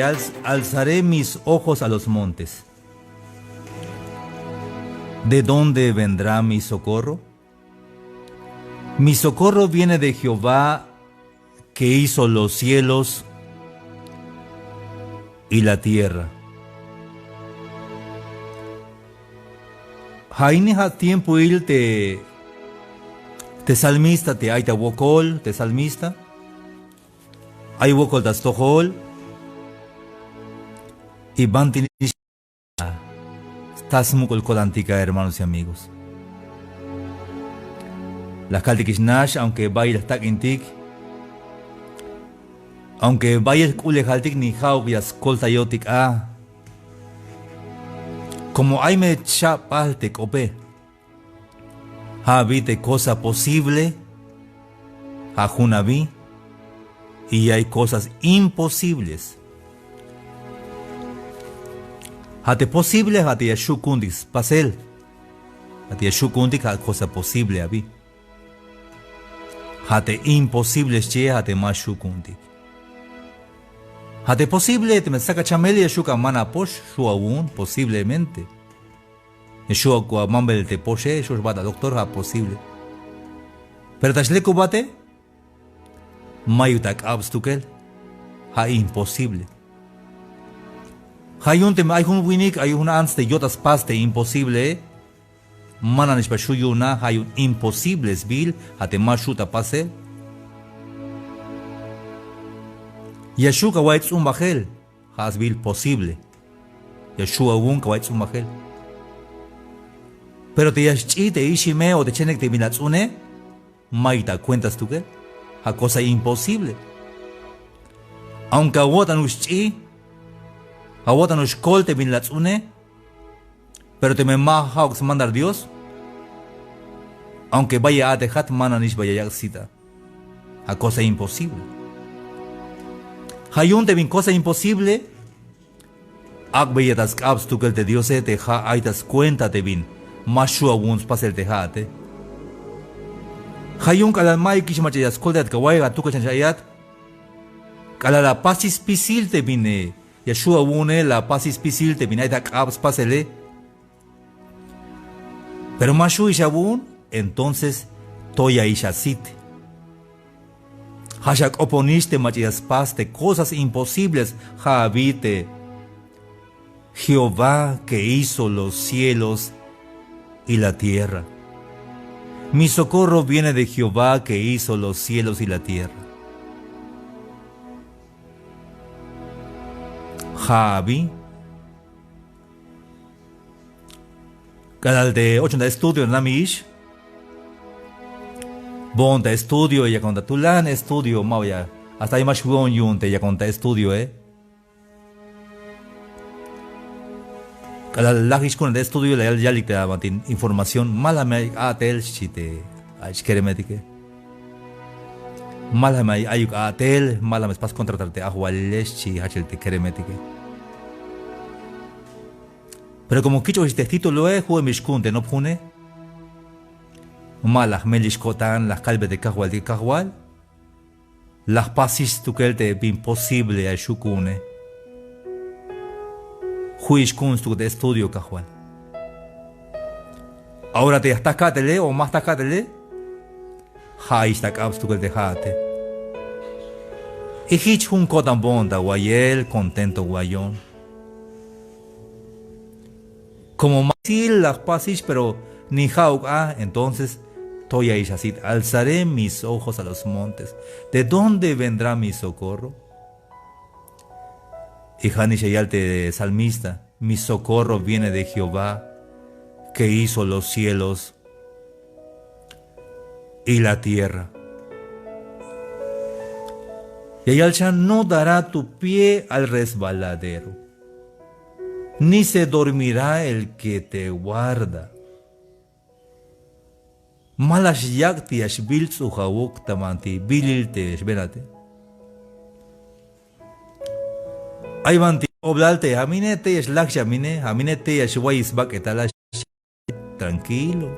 alzaré mis ojos a los montes. ¿De dónde vendrá mi socorro? Mi socorro viene de Jehová, que hizo los cielos y la tierra. Haini ha tiempo il te salmista te aita wokol te salmista. Hay wokol das tohol y bantin estás mukol kolantica, hermanos y amigos. Las kaltikishnash, aunque vaya tak intik, aunque vaya kule haltik ni hau yas koltayotik como hay me chapaltek ope, habite cosa posible, hajunabi, y hay cosas imposibles. Hate posible, hate yashukundis pasel, hate yashukundik ha cosa posible abi. Hate imposible che hate mashukundik. Hate posible te me saca chameli yashuka mana posh shuaun posiblemente. Yeshua kwa mambel te poshe yeshua bata doctor ha posible. Pero tashle kubate mayutak abstukel ha imposible. Hay un winik, hay un anste yotas paste imposible. Mananish bashuyuna, hay un imposible bil, hate mashuta pase. Yeshua waits un bajel, has bil posible. Yeshua un waits un bajel. Pero te yashi te ishime o te chenek te minatsune, maita cuentas tú que, ha cosa imposible. Aunque awotan ushi, awotan ushkol te minatsune, pero te me mahaux mandar Dios, aunque vaya a dejar mananish vaya yaksita, a cosa imposible. Hayun te bin cosa imposible, ak vaya das caps tu que te Dios te ha aitas cuenta te bin, mashua wuns pasel te hate. Hayun kalal mai kishmachayas koldat kawaiga tu que chanchayat, kalal la pasis pisil te bin, Yeshua wune la pasis pisil te bin aita caps pasele. Pero Mashu y Shabun, entonces Toya y Shasit. Hashak oponiste machías paste, cosas imposibles, habite. Jehová que hizo los cielos y la tierra. Mi socorro viene de Jehová que hizo los cielos y la tierra. Javi. Canal de 80 estudio en la Mish. Bonta estudio ya conta tulan estudio mauya. Hasta hay más huon yunte ya conta estudio Canal lagish con de estudio la ya te matin información mala me atel chite. Ashkeremetike. Mala me ayuk atel mala me pas contratarte a hualeshi hachelte keremetike. Pero como quicho este título jue mishkunte no pune. Malas melishkotan las calves de Cajual. Las pasis tukelte imposible a shukune. Juish kunstu de estudio Cajual. Ahora te estás catele o más tacatele. Haistak abstukel de hate. Y hich un kotan bonda guayel contento guayón. Como masil las pasis, pero ni jauk entonces Toya y Shasit, alzaré mis ojos a los montes. ¿De dónde vendrá mi socorro? Y Hanishayalte salmista, mi socorro viene de Jehová, que hizo los cielos y la tierra. Y Ayalcha no dará tu pie al resbaladero, ni se dormirá el que te guarda. Malas yakti ashbil suhawuk tamanti bililte shbenate. Ayvanti oblalte aminete eshlakshamine, aminete ashwais baketala tranquilo.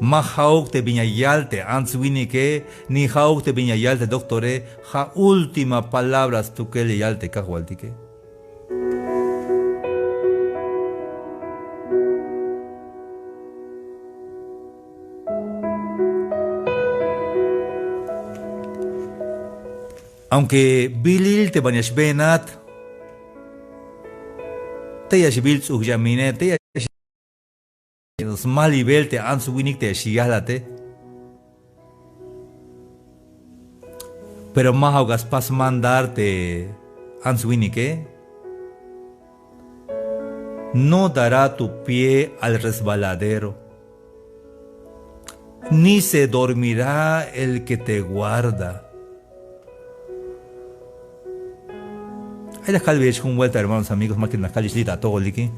Ma hauk te viña yalte answinike, ni hauk te viña yalte doctore, ha última palabras tu que le yalte cajualtique. Aunque bilil te bañas benat, te yashbil ujamine, te yashbil malibel te answinik te shialate. Pero más hogas pas mandarte answinike, no dará tu pie al resbaladero, ni se dormirá el que te guarda. Hay las calles con vuelta, hermanos amigos, más que en las calles todo liki.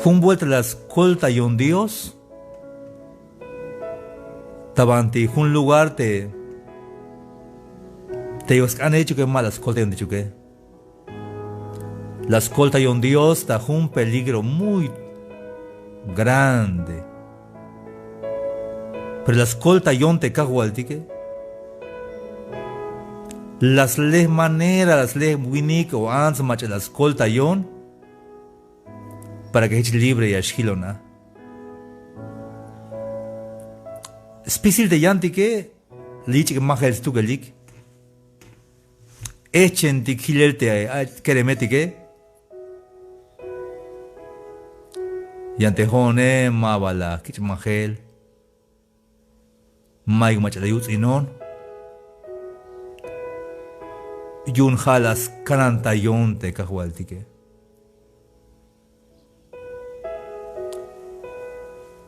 Con vuelta las colta y un Dios. Tabanti, un lugar te han hecho que malas colta y un dicho que. Las colta y un Dios está un peligro muy grande. Pero las colta y un te cago al tique. Las les maneras, las les winik o ans mach las colta yon para que es libre y ashilona. Especial de yanti que lich que maja el stugelik. Echen ti kilelte keremeti que yante hone mabala kich mahel maig mach la yutz inon. Yun jalas canantayon te cajualtique.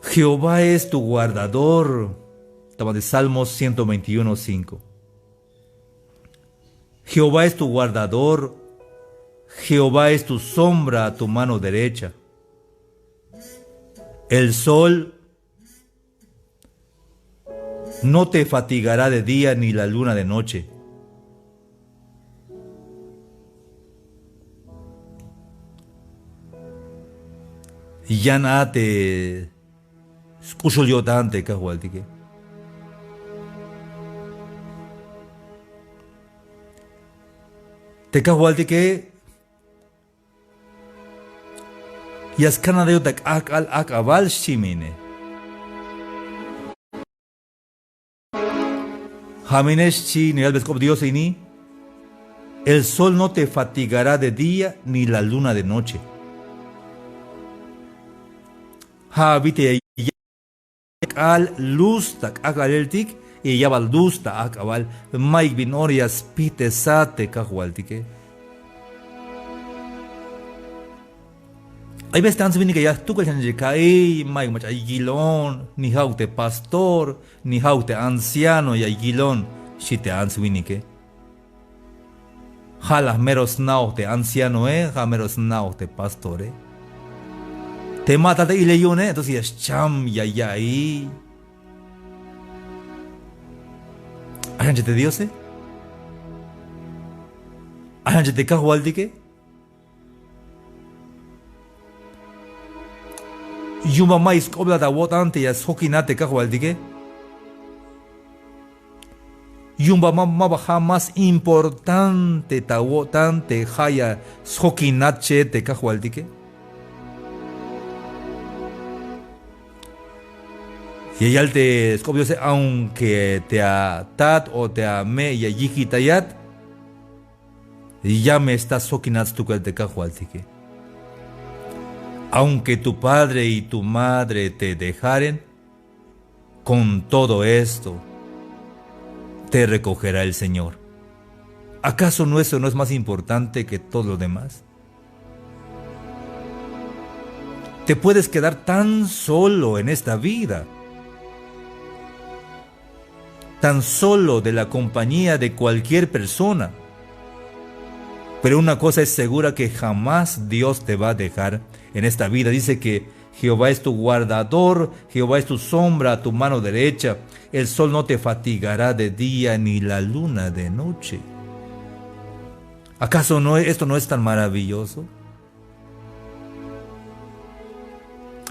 Jehová es tu guardador. Estaba de Salmos 121:5. Jehová es tu guardador. Jehová es tu sombra a tu mano derecha. El sol no te fatigará de día ni la luna de noche. Ya nada te escucho yo tanto cajualtique. Te cajualtique. Y as canadeo te akabal shimine. Jamines chi ni albes Dios ini. El sol no te fatigará de día ni la luna de noche. Habite al luz tak akaleltik y ya luz ta akabal maik binorias pite sate cajualtique. Hay veces tan que ya tú que se cae maik mach aiguilón ni haute pastor ni haute anciano y aiguilón si te answinike. Jalas meros naute anciano meros naute pastore. Te mata y leyone, entonces es cham ya ahí. Aránchate Dios, aránchate cajualtique. Yuma mais cobla da wotante ya sokinate cajualtique. Yumba mama jamás importante ta wotante haya sokinache te cajualtique. Y ella te escobió, aunque te atat o te ame y allí quitayat, y ya me estás soquinats tu que te cajualtique. Aunque tu padre y tu madre te dejaren, con todo esto te recogerá el Señor. ¿Acaso eso no es más importante que todo lo demás? Te puedes quedar tan solo en esta vida, tan solo de la compañía de cualquier persona. Pero una cosa es segura, que jamás Dios te va a dejar en esta vida. Dice que Jehová es tu guardador, Jehová es tu sombra a tu mano derecha. El sol no te fatigará de día ni la luna de noche. ¿Acaso esto no es tan maravilloso?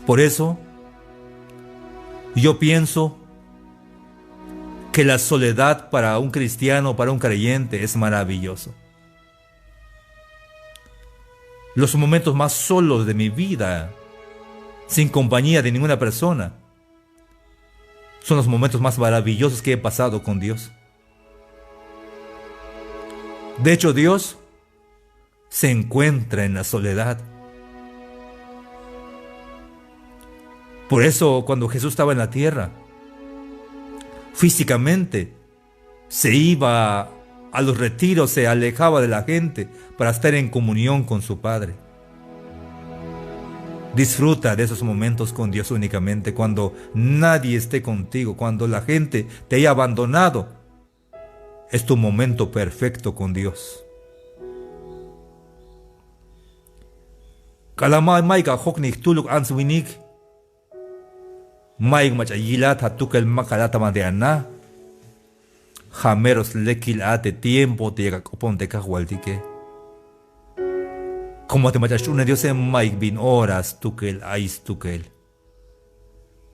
Por eso, Yo pienso que la soledad para un cristiano, para un creyente, es maravilloso. Los momentos más solos de mi vida, sin compañía de ninguna persona, son los momentos más maravillosos que he pasado con Dios. De hecho, Dios se encuentra en la soledad. Por eso, cuando Jesús estaba en la tierra, físicamente se iba a los retiros, se alejaba de la gente para estar en comunión con su Padre. Disfruta de esos momentos con Dios únicamente, cuando nadie esté contigo, cuando la gente te haya abandonado. Es tu momento perfecto con Dios. Kalama maika hoknik tuluk answinik. Maik machayilat hatukel makalata mandeana. Jameros lekil ate tiempo te llega ponte cajualtique. Como te machachune Dios en Maik bin horas tukel ais tukel.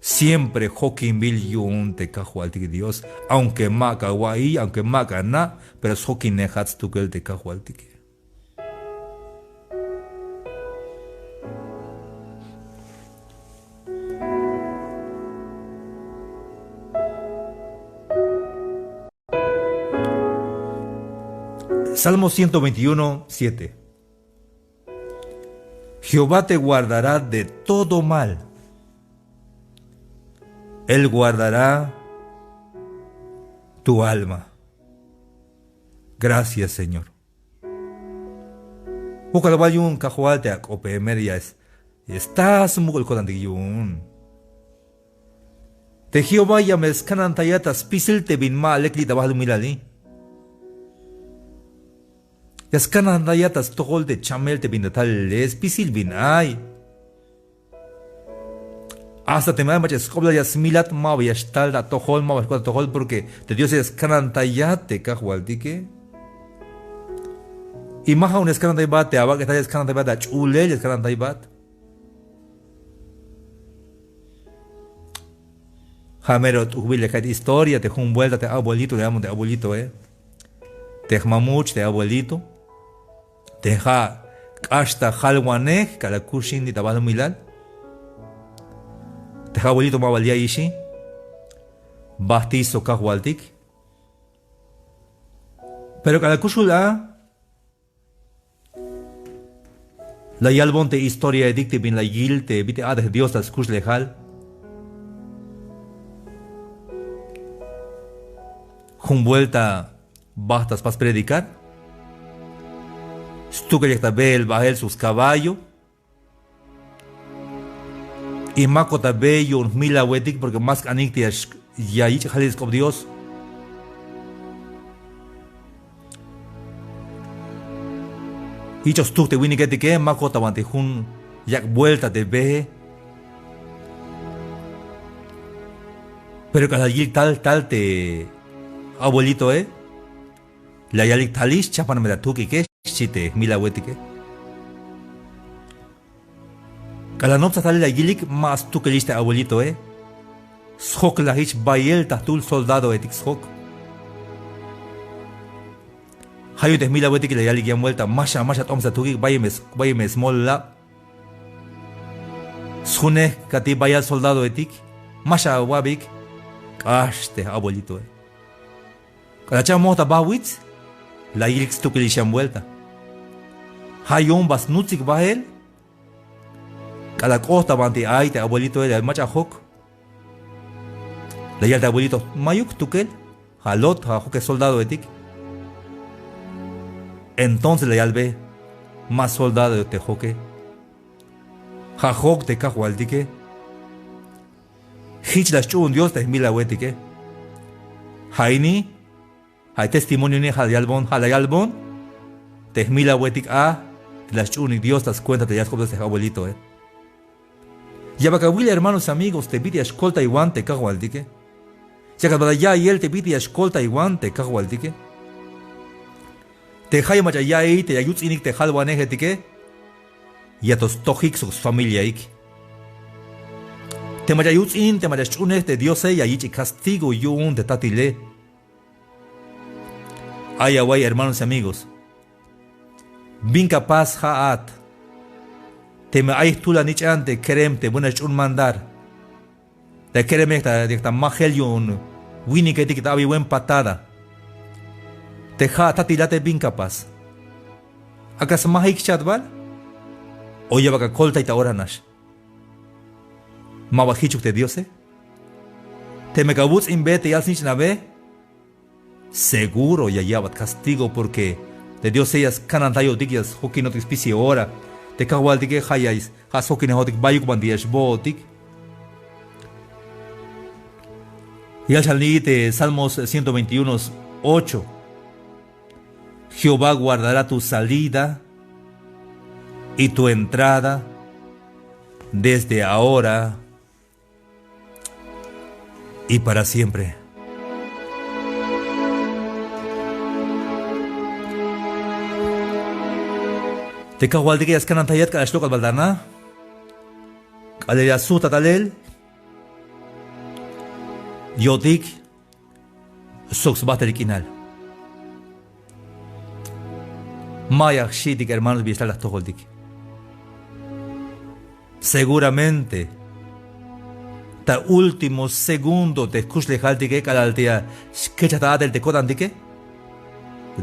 Siempre hokin bil yun te cajualtique Dios, aunque maca guay, aunque maca na, pero es hokin nejats tukel te cajualtique. Salmo 121, 7. Jehová te guardará de todo mal. Él guardará tu alma. Gracias, Señor. Ukalbayun kahualte akope medias. Estás mugol kodandiyun. Te Jehová yames kanantayatas pisil te bin ma lekli tabahlu milali. Yaskanan dayatas tohol de chamel te bindatal les pisil bin ay. Hasta te me maches cobla yasmilat ma yastal da tohol ma vascuata tohol porque te Dios es canan tayate cajualtique. Y maja un escanan taybat te abag está escanan taybat da chule escanan taybat. Jamero tu hubile kat historia te jun vuelta te abuelito de abuelito te mamuch te abuelito. Deja hasta halwanek kala kushin di tabalo milal. Deja abuelito ma valía ishi. Bastizo kahualtik. Pero kala kushula la yalbonte historia edicte bin la yilte bite ade Dios das kush lejal. Jun vuelta bastas pas predicar. Stuka ya tabel bajel sus caballos. Y mako tabello un mila wetik porque más anikti ya ich jalis con Dios. Y yo stuk te wini que te mako tabante jun yak vuelta de be. Pero cada yil tal te abuelito la yalik talis chapan me da tuki que chite mila wetike. Cada noche sale la yilik más tu que liste abuelito Schok la hich bayel tahtul soldado etik schok. Hayu de mila wetike la yalik ya vuelta masha tomsa tuki bayeme small la. Sune kati bayal soldado etik masha wabik kashte abuelito Cada chamota bawitz la yilik tu que lishan vuelta. Hayon bas nutzik bahel. Cada costa bante ay te abuelito el macha hok. La yalta abuelito mayuk tukel. Halot que soldado etik. Entonces la yalbe más soldado de tejoque. Hajok te cajualtique. Hich las chun Dios te mila wetike. Haini. Hay testimonio ni halayalbon halayalbon. Te mila wetik a. Las chuni Dios das cuenta de las cosas de abuelito Yabakawili hermanos amigos te pide a escolta y guante cajualtique. Ya y él te pide a escolta y guante cajualtique. Te jaya machaya te ayuts inik te jalwanegetike. Y a tos tojik sus familia ik. Te mayayuts in, te mayachunes de Dios y allí castigo yun de tatile. Ay, away, hermanos y amigos. Bin capaz haat. Te me ay tú la niche ante kerem te buena un mandar. Te kerem esta magel yun. Winnie que te quitaba buen patada. Te ha tatilate bin capaz. ¿Acaso más ik chatbal? Oye, vaca colta y ta oranash. Mabajichuk de Dios, te me cabuts in vete y al sinch nave. Seguro ya llevat castigo porque de Dios ellas canantayo digias hoki no te especie ora. Te cagual dige hayais has hoki nehotik bayuk bandiash botik. Y al salite Salmos 121, 8. Jehová guardará tu salida y tu entrada desde ahora y para siempre. Te kawal dige yaskanan tayat ka ashlok al baldana. Aleya suta talel. Yodik sox baterikinal. Mayak shidik hermanos biestal las toholdik. Seguramente ta último segundo de kushlejaltike kalaltia skechata del tekodantike.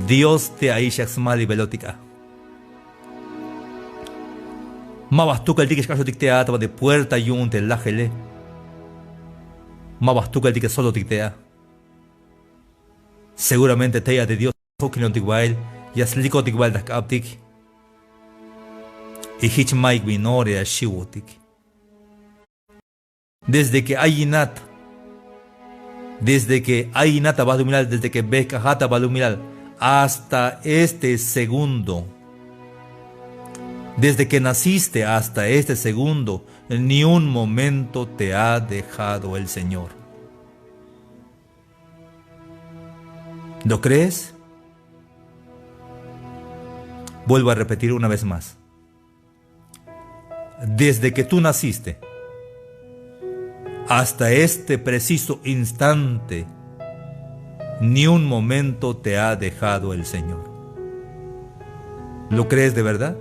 Dios te aishaxmali velotica. Mabastuka el tique escaso dictea de puerta y un telajele. Mabastuka el tique solo dictea. Seguramente tea de Dios fokinon tiguail y asliko tiguail das captic. Y hich Mike minore a shiwotik. Desde que hay inat, desde que balumiral, desde que beca jata balumiral, hasta este segundo, desde que naciste hasta este segundo, ni un momento te ha dejado el Señor. ¿Lo crees? Vuelvo a repetir una vez más. Desde que tú naciste hasta este preciso instante, ni un momento te ha dejado el Señor. ¿Lo crees de verdad?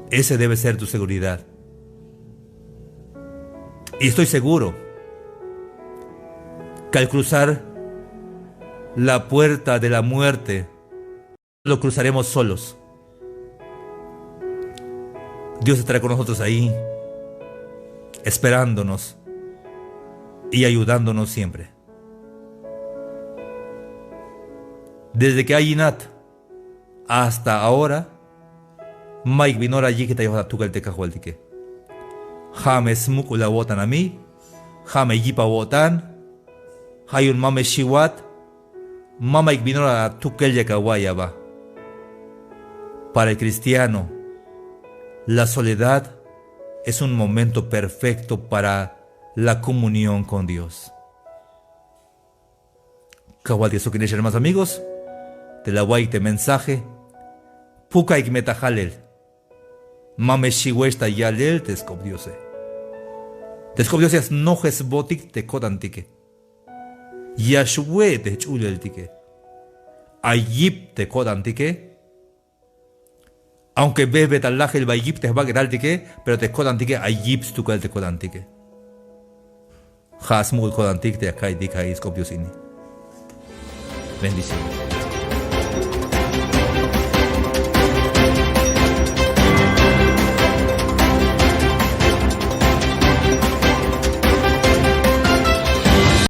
Ese debe ser tu seguridad. Y estoy seguro que al cruzar la puerta de la muerte, lo cruzaremos solos. Dios estará con nosotros ahí, esperándonos y ayudándonos siempre. Desde que hay Inat hasta ahora, Mike vinora allí que te lleva a tu te cajueltique. Jame smuku la wotan a mí, jame yipa wotan, hayun mame shiwat, mama vinora a tu que va. Para el cristiano, la soledad es un momento perfecto para la comunión con Dios. Kawal de Sokinesh, hermanos amigos, te la voy a mensaje. Puka ik metajalel. Mame shiwesta yalel te escobiose. Te escobiose no es botik te kodantike. Yashwe te chuleltike. Ayip te kodantike. Aunque bebe talaje el bayip te va a quedar tique, pero te kodantike ayips tu cal te kodantike. Hasmul kodantik te acá y dica y escobiosini. Bendiciones.